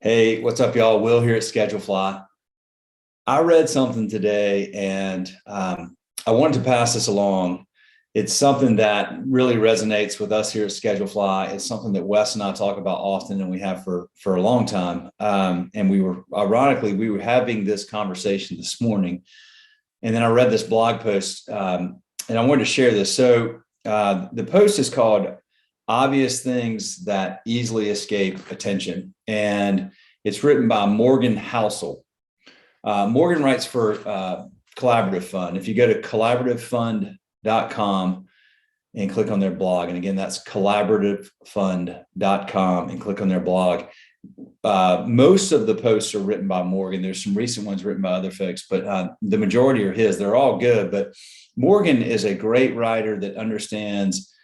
Hey, what's up, y'all? Will here at Schedulefly. I read something today and I wanted to pass this along. It's something that really resonates with us here at Schedulefly. It's something that Wes and I talk about often and we have for a long time. And we were having this conversation this morning. And then I read this blog post and I wanted to share this. So the post is called Obvious Things That Easily Escape Attention. And it's written by Morgan Housel. Morgan writes for Collaborative Fund. If you go to collaborativefund.com and click on their blog, and again, that's collaborativefund.com and click on their blog. Most of the posts are written by Morgan. There's some recent ones written by other folks, but the majority are his. They're all good, but Morgan is a great writer that understands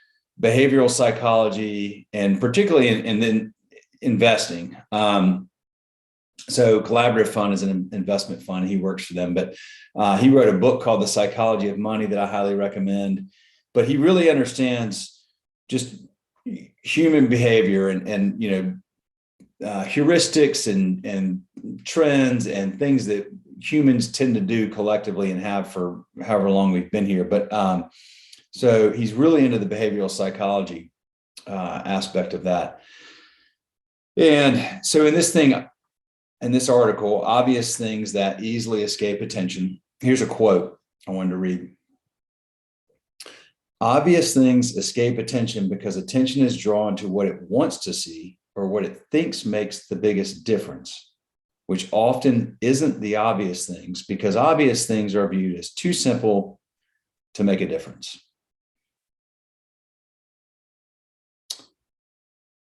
behavioral psychology and particularly in then investing. So Collaborative Fund is an investment fund. He works for them, but he wrote a book called The Psychology of Money that I highly recommend. But he really understands just human behavior and heuristics and trends and things that humans tend to do collectively and have for however long we've been here. But so he's really into the behavioral psychology aspect of that. And so in this article, Obvious Things That Easily Escape Attention, here's a quote I wanted to read. Obvious things escape attention because attention is drawn to what it wants to see or what it thinks makes the biggest difference, which often isn't the obvious things because obvious things are viewed as too simple to make a difference.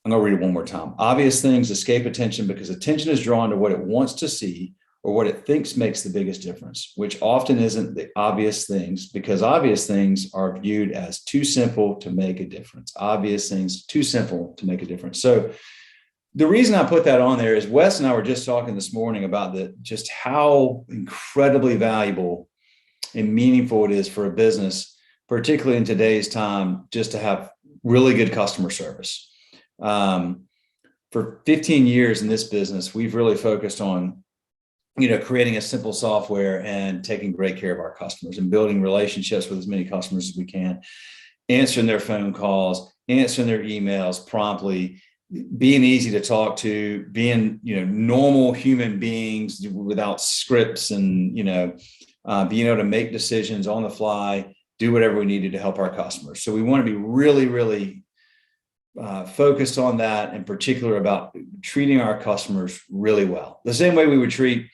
I'm going to read it one more time. Obvious things escape attention because attention is drawn to what it wants to see or what it thinks makes the biggest difference, which often isn't the obvious things because obvious things are viewed as too simple to make a difference. Obvious things, too simple to make a difference. So the reason I put that on there is Wes and I were just talking this morning about just how incredibly valuable and meaningful it is for a business, particularly in today's time, just to have really good customer service. For 15 years in this business, we've really focused on, creating a simple software and taking great care of our customers and building relationships with as many customers as we can, answering their phone calls, answering their emails promptly, being easy to talk to, being, normal human beings without scripts and, being able to make decisions on the fly, do whatever we needed to help our customers. So we want to be really, really focused on that, in particular about treating our customers really well, the same way we would treat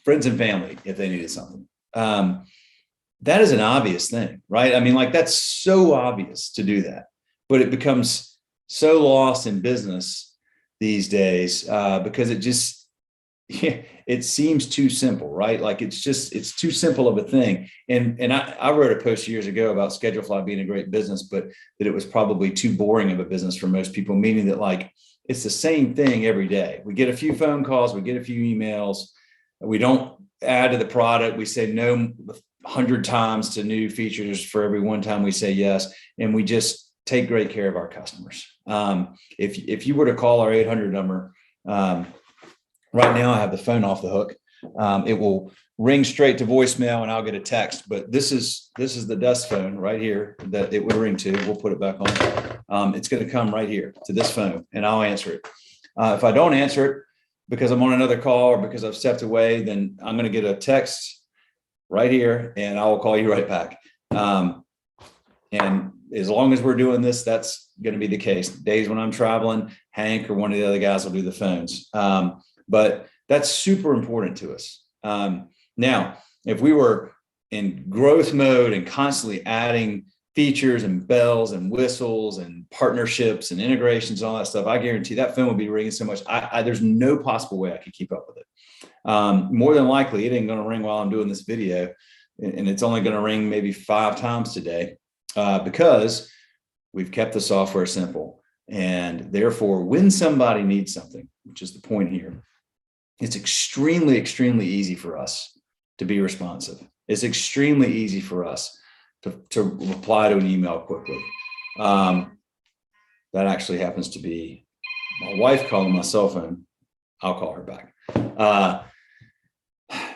friends and family if they needed something. That is an obvious thing, right? I mean, that's so obvious to do that, but it becomes so lost in business these days because it seems too simple, right? It's too simple of a thing. And I wrote a post years ago about Schedulefly being a great business, but that it was probably too boring of a business for most people, meaning that it's the same thing every day. We get a few phone calls, we get a few emails, we don't add to the product. We say no 100 times to new features for every one time we say yes. And we just take great care of our customers. If you were to call our 800 number, right now, I have the phone off the hook. It will ring straight to voicemail, and I'll get a text. But this is the desk phone right here that it would ring to. We'll put it back on. It's going to come right here to this phone, and I'll answer it. If I don't answer it because I'm on another call or because I've stepped away, then I'm going to get a text right here, and I will call you right back. And as long as we're doing this, that's going to be the case. Days when I'm traveling, Hank or one of the other guys will do the phones. But that's super important to us. Now, if we were in growth mode and constantly adding features and bells and whistles and partnerships and integrations and all that stuff, I guarantee that phone would be ringing so much. There's no possible way I could keep up with it. More than likely, it ain't going to ring while I'm doing this video. And it's only going to ring maybe 5 times today because we've kept the software simple. And therefore, when somebody needs something, which is the point here, it's extremely, extremely easy for us to be responsive. It's extremely easy for us to reply to an email quickly. That actually happens to be my wife calling my cell phone. I'll call her back.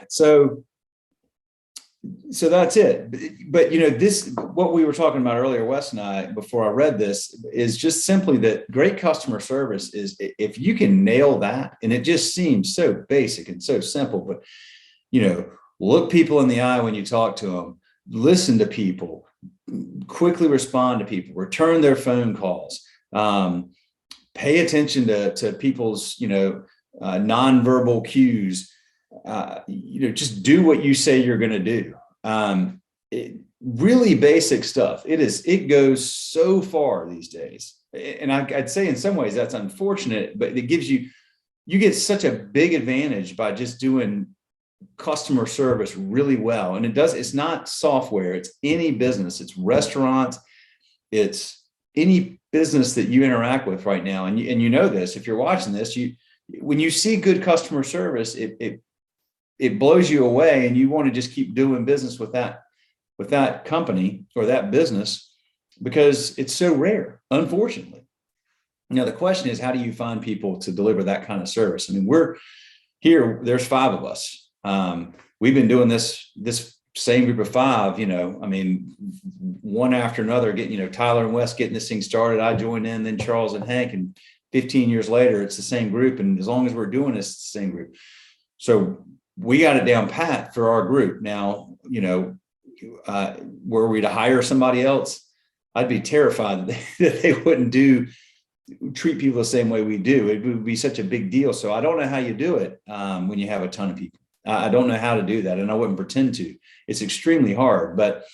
So that's it. But this, what we were talking about earlier, Wes and I, before I read this, is just simply that great customer service is, if you can nail that, and it just seems so basic and so simple, but look people in the eye when you talk to them, listen to people, quickly respond to people, return their phone calls, pay attention to people's nonverbal cues. Just do what you say you're going to do. Really basic stuff. It goes so far these days. And I'd say in some ways that's unfortunate, but it gives you get such a big advantage by just doing customer service really well. And it's not software, it's any business, it's restaurants, it's any business that you interact with right now. And you know this, if you're watching this, when you see good customer service, it blows you away, and you want to just keep doing business with that company or that business, because it's so rare, unfortunately. Now, the question is, how do you find people to deliver that kind of service? I mean, we're here, there's 5 of us. We've been doing this same group of 5, one after another, Tyler and Wes getting this thing started. I joined in, then Charles and Hank, and 15 years later, it's the same group. And as long as we're doing this, it's the same group. So we got it down pat for our group. Now, were we to hire somebody else, I'd be terrified that they wouldn't treat people the same way we do. It would be such a big deal. So I don't know how you do it when you have a ton of people. I don't know how to do that, and I wouldn't pretend to. It's extremely hard, but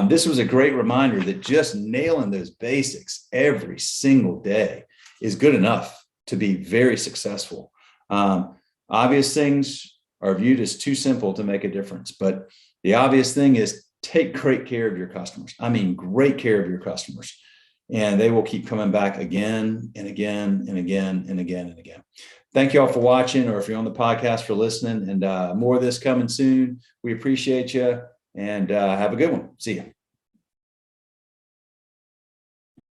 this was a great reminder that just nailing those basics every single day is good enough to be very successful. Obvious things are viewed as too simple to make a difference, but the obvious thing is take great care of your customers. I mean, great care of your customers, and they will keep coming back again and again and again and again and again. Thank you all for watching, or if you're on the podcast, for listening, and more of this coming soon. We appreciate you, and have a good one. See you.